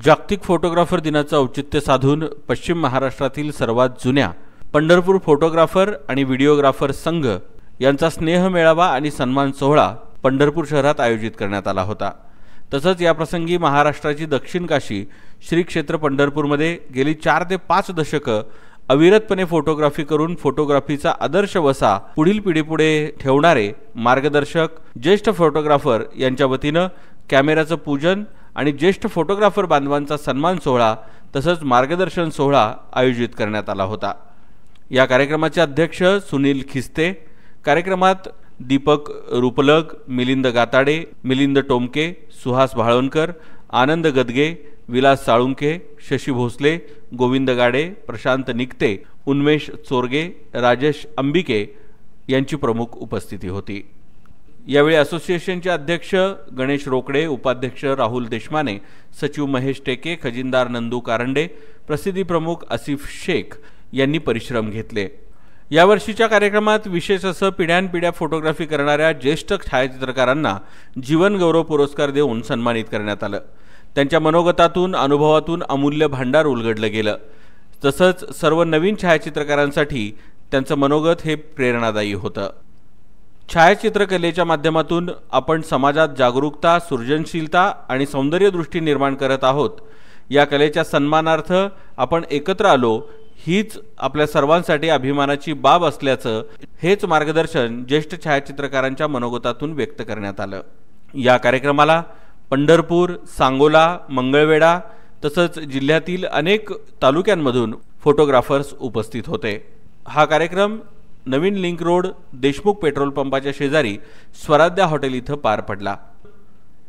जागतिक फोटोग्राफर दिनाचं औचित्य साधून पश्चिम महाराष्ट्रातील सर्वात जुन्या पंढरपूर फोटोग्राफर आणि व्हिडिओग्राफर संघ यांचा स्नेह मेळावा आणि सन्मान सोहळा पंढरपूर शहरात आयोजित करण्यात आला होता। तसंच या प्रसंगी महाराष्ट्राची दक्षिण काशी श्री क्षेत्र पंढरपूरमध्ये गेली 4 ते 5 दशकं अविरतपणे फोटोग्राफी करून फोटोग्राफीचा आदर्श वसा पुढील पिढीपुढे ठेवणारे मार्गदर्शक ज्येष्ठ फोटोग्राफर यांच्या वतीनं कॅमेराचं पूजन आणि ज्येष्ठ फोटोग्राफर बांधवांचा सन्मान सोहळा तसंच मार्गदर्शन सोहळा आयोजित करण्यात आला होता। या कार्यक्रमाचे अध्यक्ष सुनील खिस्ते, कार्यक्रमात दीपक रुपलग, मिलिंद गाताडे, मिलिंद टोमके, सुहास भाळवणकर, आनंद गदगे, विलास साळुंके, शशी भोसले, गोविंद गाडे, प्रशांत निकते, उन्मेष चोरगे, राजेश अंबिके यांची प्रमुख उपस्थिती होती। यावेळी असोसिएशनचे अध्यक्ष गणेश रोकडे, उपाध्यक्ष राहुल देशमाने, सचिव महेश टेके, खजिनदार नंदू कारंडे, प्रसिद्धी प्रमुख आसिफ शेख यांनी परिश्रम घेतले। यावर्षीच्या कार्यक्रमात विशेष असं पिढ्यानपिढ्या फोटोग्राफी करणाऱ्या ज्येष्ठ छायाचित्रकारांना जीवन गौरव पुरस्कार देऊन सन्मानित करण्यात आलं। त्यांच्या मनोगतातून अनुभवातून अमूल्य भांडार उलगडलं गेलं। तसंच सर्व नवीन छायाचित्रकारांसाठी त्यांचं मनोगत हे प्रेरणादायी होतं। छायाचित्रकलेच्या माध्यमातून आपण समाजात जागरूकता, सृजनशीलता आणि सौंदर्यदृष्टी निर्माण करत आहोत। या कलेच्या सन्मानार्थ आपण एकत्र आलो हीच आपल्या सर्वांसाठी अभिमानाची बाब असल्याचं हेच मार्गदर्शन ज्येष्ठ छायाचित्रकारांच्या मनोगतातून व्यक्त करण्यात आलं। या कार्यक्रमाला पंढरपूर, सांगोला, मंगळवेढा तसंच जिल्ह्यातील अनेक तालुक्यांमधून फोटोग्राफर्स उपस्थित होते। हा कार्यक्रम नवीन लिंक रोड, देशमुख पेट्रोल पंपाच्या शेजारी स्वराध्या हॉटेल इथं पार पडला।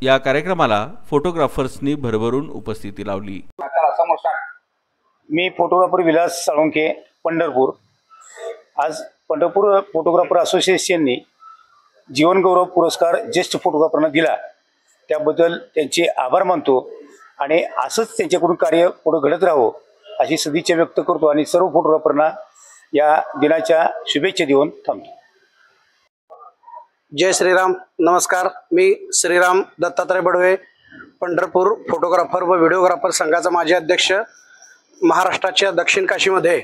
या कार्यक्रमाला फोटोग्राफर्सनी भरभरून उपस्थिती लावली। मी फोटोग्राफर विलास साळुंके, पंढरपूर। आज पंढरपूर फोटोग्राफर असोसिएशनने जीवन गौरव पुरस्कार ज्येष्ठ फोटोग्राफरांना दिला, त्याबद्दल त्यांचे आभार मानतो आणि असंच त्यांच्याकडून कार्य पुढे घडत राहावं अशी सदिच्छा व्यक्त करतो आणि सर्व फोटोग्राफरांना या दिनाच्या शुभेच्छा देऊन थांबतो। जय श्रीराम, नमस्कार। मी श्रीराम दत्तात्रय बडवे, पंढरपूर फोटोग्राफर व व्हिडिओग्राफर संघाचा माजी अध्यक्ष। महाराष्ट्राच्या दक्षिण काशीमध्ये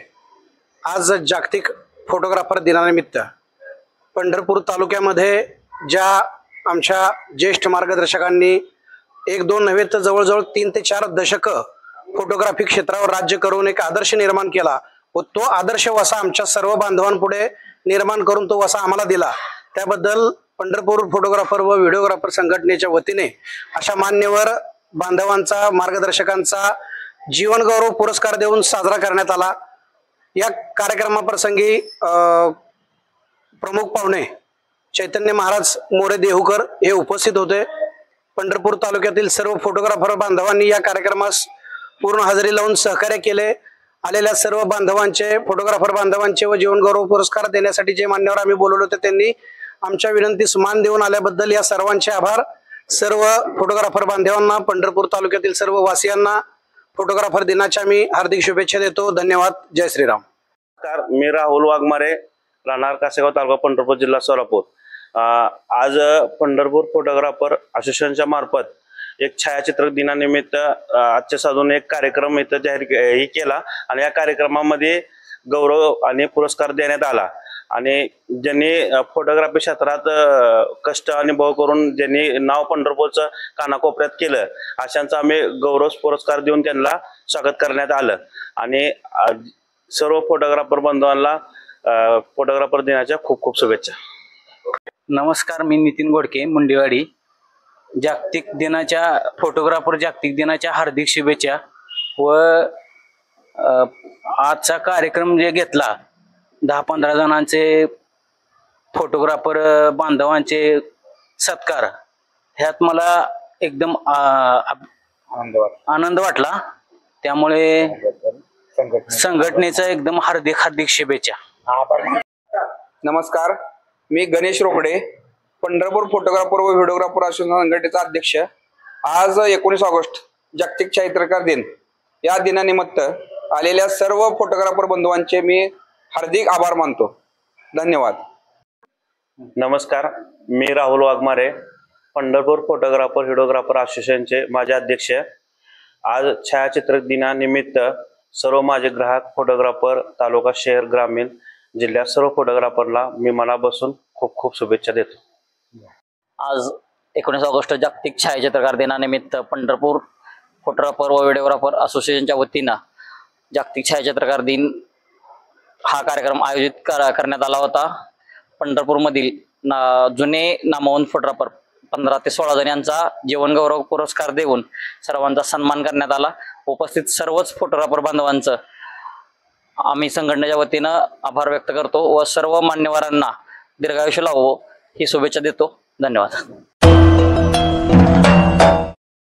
आज जागतिक फोटोग्राफर दिनानिमित्त पंढरपूर तालुक्यामध्ये ज्या आमच्या ज्येष्ठ मार्गदर्शकांनी 1-2 नव्हे तर जवळजवळ 3 ते 4 दशकं फोटोग्राफी क्षेत्रावर राज्य करून एक आदर्श निर्माण केला व तो आदर्श वसा आमच्या सर्व बांधवांपुढे निर्माण करून तो वसा आम्हाला दिला, त्याबद्दल पंढरपूर फोटोग्राफर व व्हिडिओग्राफर संघटनेच्या वतीने अशा मान्यवर बांधवांचा, मार्गदर्शकांचा जीवन गौरव पुरस्कार देऊन साजरा करण्यात आला। या कार्यक्रमाप्रसंगी प्रमुख पाहुणे चैतन्य महाराज मोरे देहूकर हे उपस्थित होते। पंढरपूर तालुक्यातील सर्व फोटोग्राफर बांधवांनी या कार्यक्रमास पूर्ण हजेरी लावून सहकार्य केले। आलेल्या सर्व बांधवांचे, फोटोग्राफर बांधवांचे व जीवन गौरव पुरस्कार देण्यासाठी जे मान्यवर आम्ही बोलवले होते त्यांनी आमच्या विनंतीस मान देऊन आल्याबद्दल या सर्वांचे आभार। सर्व फोटोग्राफर बांधवांना, पंढरपूर तालुक्यातील सर्व वासियांना फोटोग्राफर दिनाच्या मी हार्दिक शुभेच्छा देतो। धन्यवाद। जय श्रीराम। मी राहुल वाघमारे, राहणार कासेगाव तालुका, पंढरपूर जिल्हा सोलापूर। आज पंढरपूर फोटोग्राफर असोसिएशनच्या मार्फत एक छायाचित्रक दिनानिमित्त आजच्या साधून एक कार्यक्रम इथं जाहीर केला आणि या कार्यक्रमामध्ये गौरव आणि पुरस्कार देण्यात आला आणि ज्यांनी फोटोग्राफी क्षेत्रात कष्ट अनुभव करून ज्यांनी नाव पंढरपूरचं कानाकोपऱ्यात केलं अशांचा आम्ही गौरव पुरस्कार देऊन त्यांना स्वागत करण्यात आलं आणि सर्व फोटोग्राफर बांधवांना फोटोग्राफर दिनाच्या खूप खूप शुभेच्छा। नमस्कार, मी नितीन गोडके, मुंडेवाडी। जागतिक दिनाच्या फोटोग्राफर जागतिक दिनाच्या हार्दिक शुभेच्छा व आजचा कार्यक्रम जे घेतला 10-15 जणांचे फोटोग्राफर बांधवांचे सत्कार, ह्यात मला एकदम आनंद वाटला, त्यामुळे संघटनेचा एकदम हार्दिक शुभेच्छा। नमस्कार, मी गणेश रोकडे, पंढरपूर फोटोग्राफर व व्हिडिओग्राफर असोसिएशन संघटनेचा अध्यक्ष। आज 19 ऑगस्ट जागतिक छायाचित्रकार दिन, या दिनानिमित्त आलेल्या सर्व फोटोग्राफर बंधूंचे मी हार्दिक आभार मानतो। धन्यवाद। नमस्कार, मी राहुल वाघमारे, पंढरपूर फोटोग्राफर व्हिडिओग्राफर असोसिएशनचे माझे अध्यक्ष। आज छायाचित्रक दिनानिमित्त सर्व माझे ग्राहक फोटोग्राफर, तालुका, शहर, ग्रामीण, जिल्ह्यात सर्व फोटोग्राफरला मी मनापासून खूप खूप शुभेच्छा देतो. आज 19 ऑगस्ट जागतिक छायाचित्रकार दिनानिमित्त पंढरपूर फोटोग्राफर व व्हिडिओग्राफर असोसिएशनच्या वतीनं जागतिक छायाचित्रकार दिन हा कार्यक्रम आयोजित करण्यात आला होता. पंढरपूरमधील जुने नामवंत फोटोग्राफर 15 ते 16 जण यांचा जीवनगौरव पुरस्कार देऊन सर्वांचा सन्मान करण्यात आला. उपस्थित सर्वच फोटोग्राफर बांधवांचं आम्ही संघटनेच्या वतीनं आभार व्यक्त करतो व सर्व मान्यवरांना दीर्घायुष्य लाभो ही शुभेच्छा देतो. धन्यवाद.